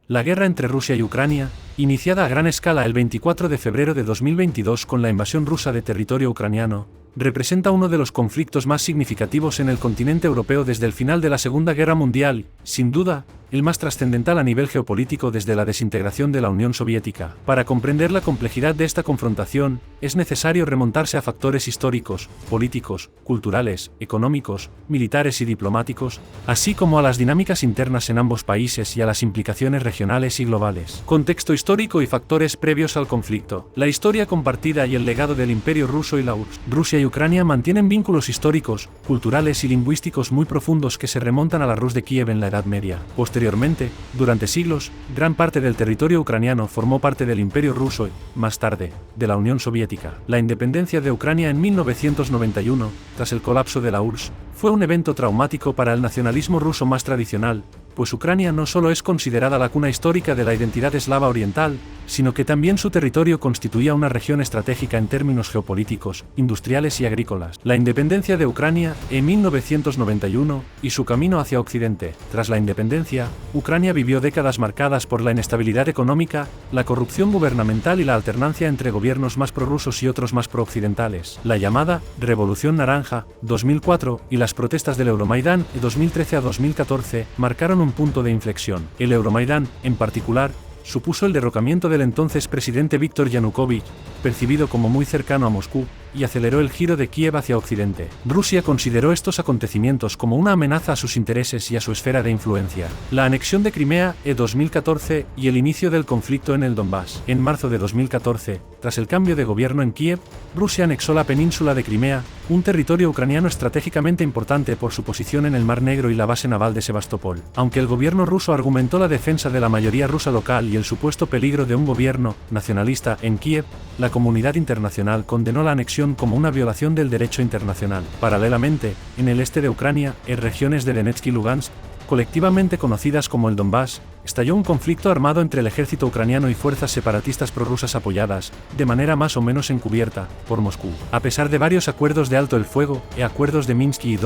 La guerra entre Rusia y Ucrania, iniciada a gran escala el 24 de febrero de 2022 con la invasión rusa de territorio ucraniano, representa uno de los conflictos más significativos en el continente europeo desde el final de la Segunda Guerra Mundial, sin duda, el más trascendental a nivel geopolítico desde la desintegración de la Unión Soviética. Para comprender la complejidad de esta confrontación, es necesario remontarse a factores históricos, políticos, culturales, económicos, militares y diplomáticos, así como a las dinámicas internas en ambos países y a las implicaciones regionales y globales. Contexto histórico y factores previos al conflicto. La historia compartida y el legado del Imperio Ruso y la URSS. Rusia y Ucrania mantienen vínculos históricos, culturales y lingüísticos muy profundos que se remontan a la Rus de Kiev en la Edad Media. Posteriormente, durante siglos, gran parte del territorio ucraniano formó parte del Imperio Ruso y, más tarde, de la Unión Soviética. La independencia de Ucrania en 1991, tras el colapso de la URSS, fue un evento traumático para el nacionalismo ruso más tradicional, pues Ucrania no solo es considerada la cuna histórica de la identidad eslava oriental, sino que también su territorio constituía una región estratégica en términos geopolíticos, industriales y agrícolas. La independencia de Ucrania, en 1991, y su camino hacia Occidente. Tras la independencia, Ucrania vivió décadas marcadas por la inestabilidad económica, la corrupción gubernamental y la alternancia entre gobiernos más prorrusos y otros más prooccidentales. La llamada Revolución Naranja, 2004, y las protestas del Euromaidán, de 2013 a 2014, marcaron un punto de inflexión. El Euromaidán, en particular, supuso el derrocamiento del entonces presidente Viktor Yanukovych, percibido como muy cercano a Moscú, y aceleró el giro de Kiev hacia Occidente. Rusia consideró estos acontecimientos como una amenaza a sus intereses y a su esfera de influencia. La anexión de Crimea, en 2014, y el inicio del conflicto en el Donbass. En marzo de 2014, tras el cambio de gobierno en Kiev, Rusia anexó la península de Crimea, un territorio ucraniano estratégicamente importante por su posición en el Mar Negro y la base naval de Sebastopol. Aunque el gobierno ruso argumentó la defensa de la mayoría rusa local y el supuesto peligro de un gobierno nacionalista en Kiev, la comunidad internacional condenó la anexión como una violación del derecho internacional. Paralelamente, en el este de Ucrania, en regiones de Donetsk y Lugansk, colectivamente conocidas como el Donbass, estalló un conflicto armado entre el ejército ucraniano y fuerzas separatistas prorrusas apoyadas, de manera más o menos encubierta, por Moscú. A pesar de varios acuerdos de alto el fuego, y acuerdos de Minsk II,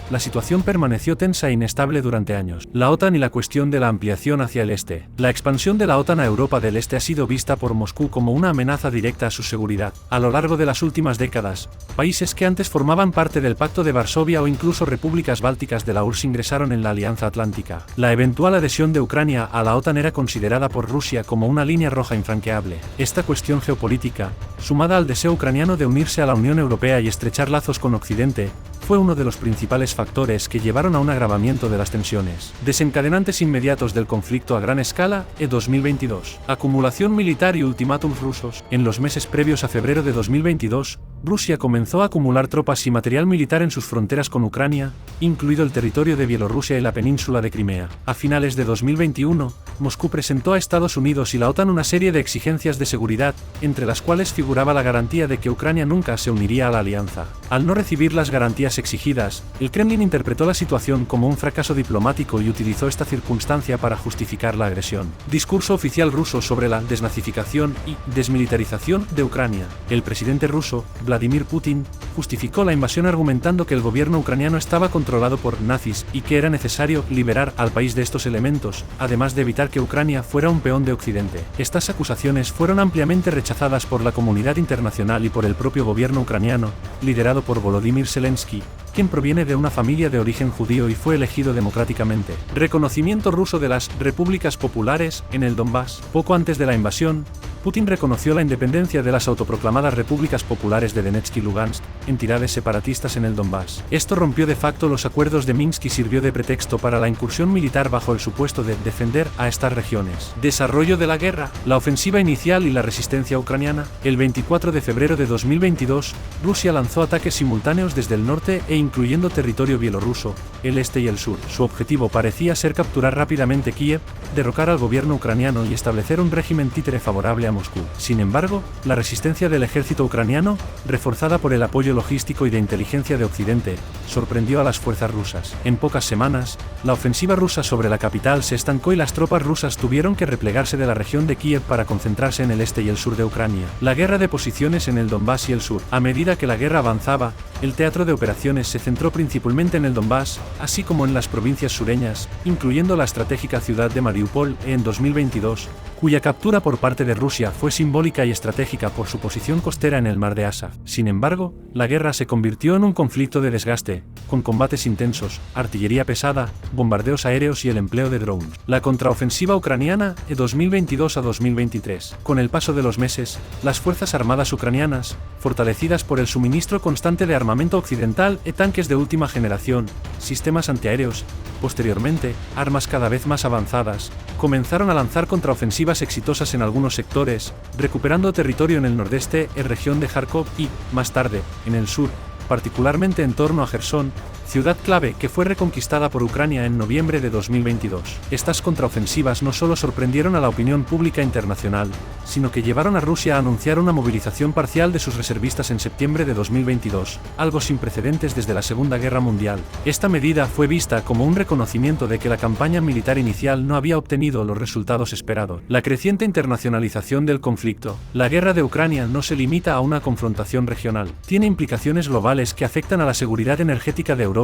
la situación permaneció tensa e inestable durante años. La OTAN y la cuestión de la ampliación hacia el este. La expansión de la OTAN a Europa del Este ha sido vista por Moscú como una amenaza directa a su seguridad. A lo largo de las últimas décadas, países que antes formaban parte del Pacto de Varsovia o incluso repúblicas bálticas de la URSS ingresaron en la Alianza Atlántica. La eventual adhesión de Ucrania a la OTAN era considerada por Rusia como una línea roja infranqueable. Esta cuestión geopolítica, sumada al deseo ucraniano de unirse a la Unión Europea y estrechar lazos con Occidente, fue uno de los principales factores que llevaron a un agravamiento de las tensiones. Desencadenantes inmediatos del conflicto a gran escala, en 2022. Acumulación militar y ultimátums rusos. En los meses previos a febrero de 2022, Rusia comenzó a acumular tropas y material militar en sus fronteras con Ucrania, incluido el territorio de Bielorrusia y la península de Crimea. A finales de 2021, Moscú presentó a Estados Unidos y la OTAN una serie de exigencias de seguridad, entre las cuales figuraba la garantía de que Ucrania nunca se uniría a la alianza. Al no recibir las garantías exigidas, el Kremlin interpretó la situación como un fracaso diplomático y utilizó esta circunstancia para justificar la agresión. Discurso oficial ruso sobre la desnazificación y desmilitarización de Ucrania. El presidente ruso, Vladimir Putin, justificó la invasión argumentando que el gobierno ucraniano estaba controlado por nazis y que era necesario liberar al país de estos elementos, además de evitar que Ucrania fuera un peón de Occidente. Estas acusaciones fueron ampliamente rechazadas por la comunidad internacional y por el propio gobierno ucraniano, liderado por Volodymyr Zelensky, quien proviene de una familia de origen judío y fue elegido democráticamente. Reconocimiento ruso de las repúblicas populares en el Donbass. Poco antes de la invasión, Putin reconoció la independencia de las autoproclamadas repúblicas populares de Donetsk y Lugansk, entidades separatistas en el Donbass. Esto rompió de facto los acuerdos de Minsk y sirvió de pretexto para la incursión militar bajo el supuesto de defender a estas regiones. Desarrollo de la guerra, la ofensiva inicial y la resistencia ucraniana. El 24 de febrero de 2022, Rusia lanzó ataques simultáneos desde el norte e incluyendo territorio bielorruso, el este y el sur. Su objetivo parecía ser capturar rápidamente Kiev, derrocar al gobierno ucraniano y establecer un régimen títere favorable a a Moscú. Sin embargo, la resistencia del ejército ucraniano, reforzada por el apoyo logístico y de inteligencia de Occidente, sorprendió a las fuerzas rusas. En pocas semanas, la ofensiva rusa sobre la capital se estancó y las tropas rusas tuvieron que replegarse de la región de Kiev para concentrarse en el este y el sur de Ucrania. La guerra de posiciones en el Donbass y el sur. A medida que la guerra avanzaba, el teatro de operaciones se centró principalmente en el Donbass, así como en las provincias sureñas, incluyendo la estratégica ciudad de Mariupol en 2022, cuya captura por parte de Rusia fue simbólica y estratégica por su posición costera en el mar de Azov. Sin embargo, la guerra se convirtió en un conflicto de desgaste, con combates intensos, artillería pesada, bombardeos aéreos y el empleo de drones. La contraofensiva ucraniana de 2022 a 2023. Con el paso de los meses, las fuerzas armadas ucranianas, fortalecidas por el suministro constante de armamento occidental y tanques de última generación, sistemas antiaéreos, posteriormente, armas cada vez más avanzadas, comenzaron a lanzar contraofensivas exitosas en algunos sectores, recuperando territorio en el nordeste y región de Kharkov y, más tarde, en el sur, particularmente en torno a Jersón, ciudad clave que fue reconquistada por Ucrania en noviembre de 2022. Estas contraofensivas no solo sorprendieron a la opinión pública internacional, sino que llevaron a Rusia a anunciar una movilización parcial de sus reservistas en septiembre de 2022, algo sin precedentes desde la Segunda Guerra Mundial. Esta medida fue vista como un reconocimiento de que la campaña militar inicial no había obtenido los resultados esperados. La creciente internacionalización del conflicto. La guerra de Ucrania no se limita a una confrontación regional. Tiene implicaciones globales que afectan a la seguridad energética de Europa,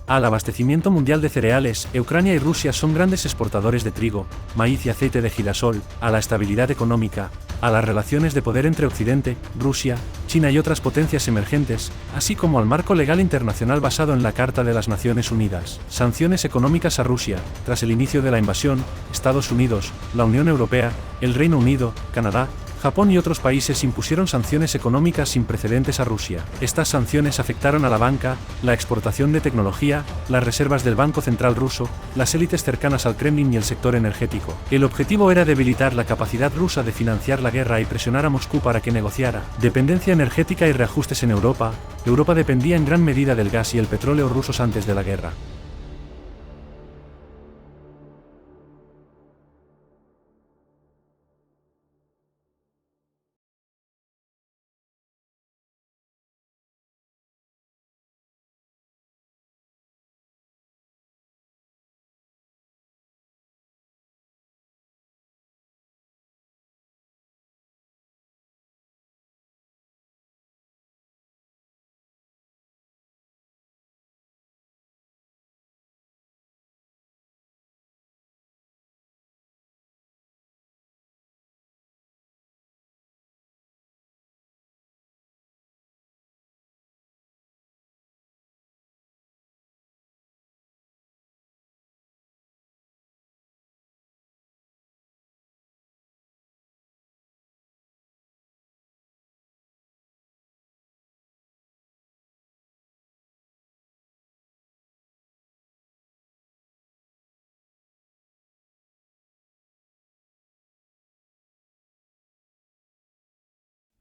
al abastecimiento mundial de cereales. Ucrania y Rusia son grandes exportadores de trigo, maíz y aceite de girasol, a la estabilidad económica, a las relaciones de poder entre Occidente, Rusia, China y otras potencias emergentes, así como al marco legal internacional basado en la Carta de las Naciones Unidas. Sanciones económicas a Rusia. Tras el inicio de la invasión, Estados Unidos, la Unión Europea, el Reino Unido, Canadá, Japón y otros países impusieron sanciones económicas sin precedentes a Rusia. Estas sanciones afectaron a la banca, la exportación de tecnología, las reservas del Banco Central ruso, las élites cercanas al Kremlin y el sector energético. El objetivo era debilitar la capacidad rusa de financiar la guerra y presionar a Moscú para que negociara. Dependencia energética y reajustes en Europa. Europa dependía en gran medida del gas y el petróleo rusos antes de la guerra.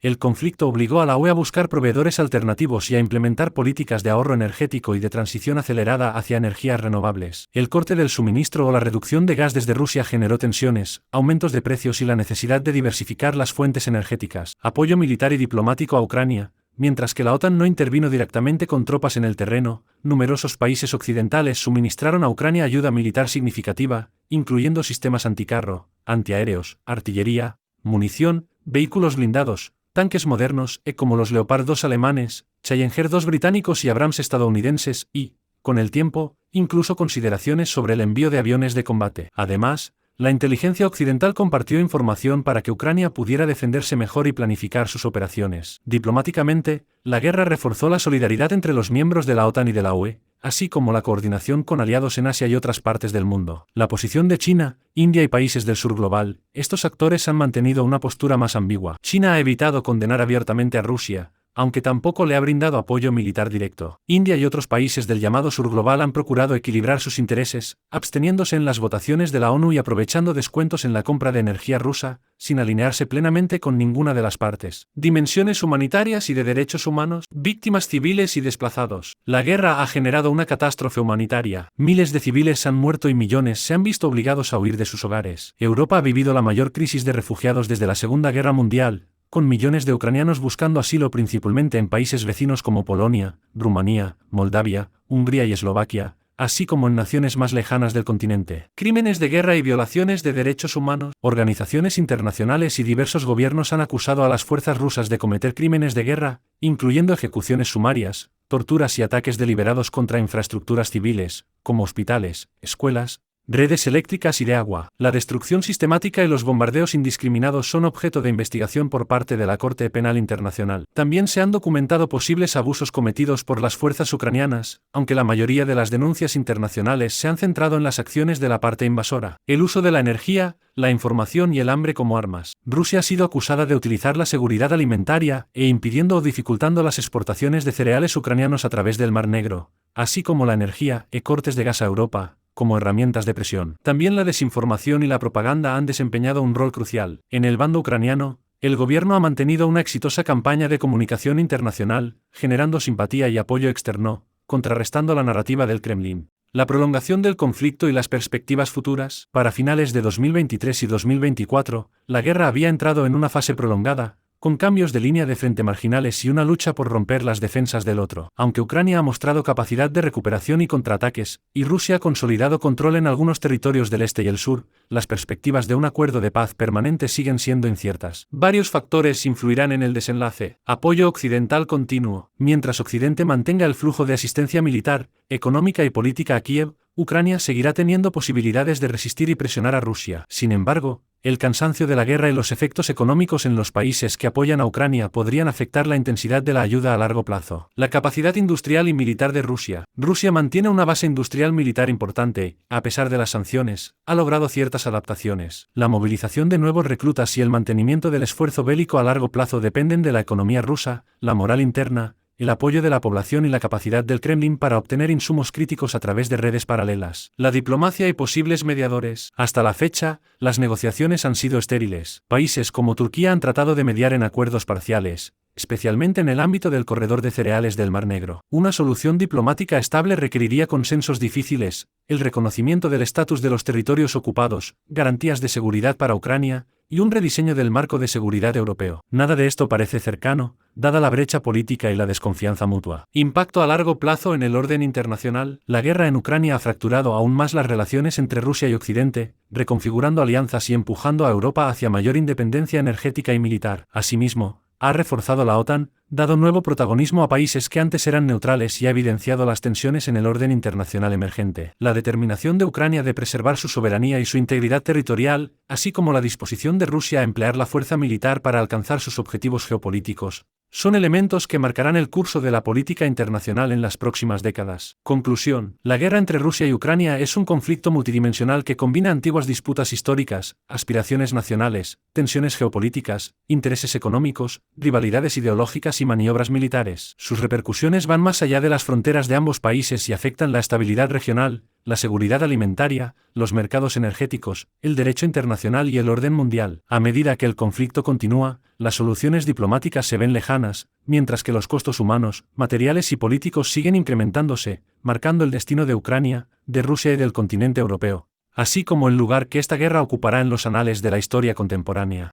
El conflicto obligó a la UE a buscar proveedores alternativos y a implementar políticas de ahorro energético y de transición acelerada hacia energías renovables. El corte del suministro o la reducción de gas desde Rusia generó tensiones, aumentos de precios y la necesidad de diversificar las fuentes energéticas. Apoyo militar y diplomático a Ucrania. Mientras que la OTAN no intervino directamente con tropas en el terreno, numerosos países occidentales suministraron a Ucrania ayuda militar significativa, incluyendo sistemas anticarro, antiaéreos, artillería, munición, vehículos blindados, tanques modernos, como los Leopard 2 alemanes, Challenger 2 británicos y Abrams estadounidenses, y, con el tiempo, incluso consideraciones sobre el envío de aviones de combate. Además, la inteligencia occidental compartió información para que Ucrania pudiera defenderse mejor y planificar sus operaciones. Diplomáticamente, la guerra reforzó la solidaridad entre los miembros de la OTAN y de la UE, así como la coordinación con aliados en Asia y otras partes del mundo. La posición de China, India y países del sur global. Estos actores han mantenido una postura más ambigua. China ha evitado condenar abiertamente a Rusia, aunque tampoco le ha brindado apoyo militar directo. India y otros países del llamado Sur Global han procurado equilibrar sus intereses, absteniéndose en las votaciones de la ONU y aprovechando descuentos en la compra de energía rusa, sin alinearse plenamente con ninguna de las partes. Dimensiones humanitarias y de derechos humanos, víctimas civiles y desplazados. La guerra ha generado una catástrofe humanitaria. Miles de civiles han muerto y millones se han visto obligados a huir de sus hogares. Europa ha vivido la mayor crisis de refugiados desde la Segunda Guerra Mundial, con millones de ucranianos buscando asilo principalmente en países vecinos como Polonia, Rumanía, Moldavia, Hungría y Eslovaquia, así como en naciones más lejanas del continente. Crímenes de guerra y violaciones de derechos humanos. Organizaciones internacionales y diversos gobiernos han acusado a las fuerzas rusas de cometer crímenes de guerra, incluyendo ejecuciones sumarias, torturas y ataques deliberados contra infraestructuras civiles, como hospitales, escuelas, redes eléctricas y de agua. La destrucción sistemática y los bombardeos indiscriminados son objeto de investigación por parte de la Corte Penal Internacional. También se han documentado posibles abusos cometidos por las fuerzas ucranianas, aunque la mayoría de las denuncias internacionales se han centrado en las acciones de la parte invasora. El uso de la energía, la información y el hambre como armas. Rusia ha sido acusada de utilizar la seguridad alimentaria e impidiendo o dificultando las exportaciones de cereales ucranianos a través del Mar Negro, así como la energía y cortes de gas a Europa, como herramientas de presión. También la desinformación y la propaganda han desempeñado un rol crucial. En el bando ucraniano, el gobierno ha mantenido una exitosa campaña de comunicación internacional, generando simpatía y apoyo externo, contrarrestando la narrativa del Kremlin. La prolongación del conflicto y las perspectivas futuras. Para finales de 2023 y 2024, la guerra había entrado en una fase prolongada, con cambios de línea de frente marginales y una lucha por romper las defensas del otro. Aunque Ucrania ha mostrado capacidad de recuperación y contraataques, y Rusia ha consolidado control en algunos territorios del este y el sur, las perspectivas de un acuerdo de paz permanente siguen siendo inciertas. Varios factores influirán en el desenlace. Apoyo occidental continuo. Mientras Occidente mantenga el flujo de asistencia militar, económica y política a Kiev, Ucrania seguirá teniendo posibilidades de resistir y presionar a Rusia. Sin embargo, el cansancio de la guerra y los efectos económicos en los países que apoyan a Ucrania podrían afectar la intensidad de la ayuda a largo plazo. La capacidad industrial y militar de Rusia. Rusia mantiene una base industrial militar importante, a pesar de las sanciones, ha logrado ciertas adaptaciones. La movilización de nuevos reclutas y el mantenimiento del esfuerzo bélico a largo plazo dependen de la economía rusa, la moral interna, el apoyo de la población y la capacidad del Kremlin para obtener insumos críticos a través de redes paralelas. La diplomacia y posibles mediadores. Hasta la fecha, las negociaciones han sido estériles. Países como Turquía han tratado de mediar en acuerdos parciales, especialmente en el ámbito del corredor de cereales del Mar Negro. Una solución diplomática estable requeriría consensos difíciles, el reconocimiento del estatus de los territorios ocupados, garantías de seguridad para Ucrania, y un rediseño del marco de seguridad europeo. Nada de esto parece cercano, dada la brecha política y la desconfianza mutua. Impacto a largo plazo en el orden internacional. La guerra en Ucrania ha fracturado aún más las relaciones entre Rusia y Occidente, reconfigurando alianzas y empujando a Europa hacia mayor independencia energética y militar. Asimismo, ha reforzado la OTAN, dado nuevo protagonismo a países que antes eran neutrales y ha evidenciado las tensiones en el orden internacional emergente. La determinación de Ucrania de preservar su soberanía y su integridad territorial, así como la disposición de Rusia a emplear la fuerza militar para alcanzar sus objetivos geopolíticos, son elementos que marcarán el curso de la política internacional en las próximas décadas. Conclusión. La guerra entre Rusia y Ucrania es un conflicto multidimensional que combina antiguas disputas históricas, aspiraciones nacionales, tensiones geopolíticas, intereses económicos, rivalidades ideológicas y maniobras militares. Sus repercusiones van más allá de las fronteras de ambos países y afectan la estabilidad regional, la seguridad alimentaria, los mercados energéticos, el derecho internacional y el orden mundial. A medida que el conflicto continúa, las soluciones diplomáticas se ven lejanas, mientras que los costos humanos, materiales y políticos siguen incrementándose, marcando el destino de Ucrania, de Rusia y del continente europeo, así como el lugar que esta guerra ocupará en los anales de la historia contemporánea.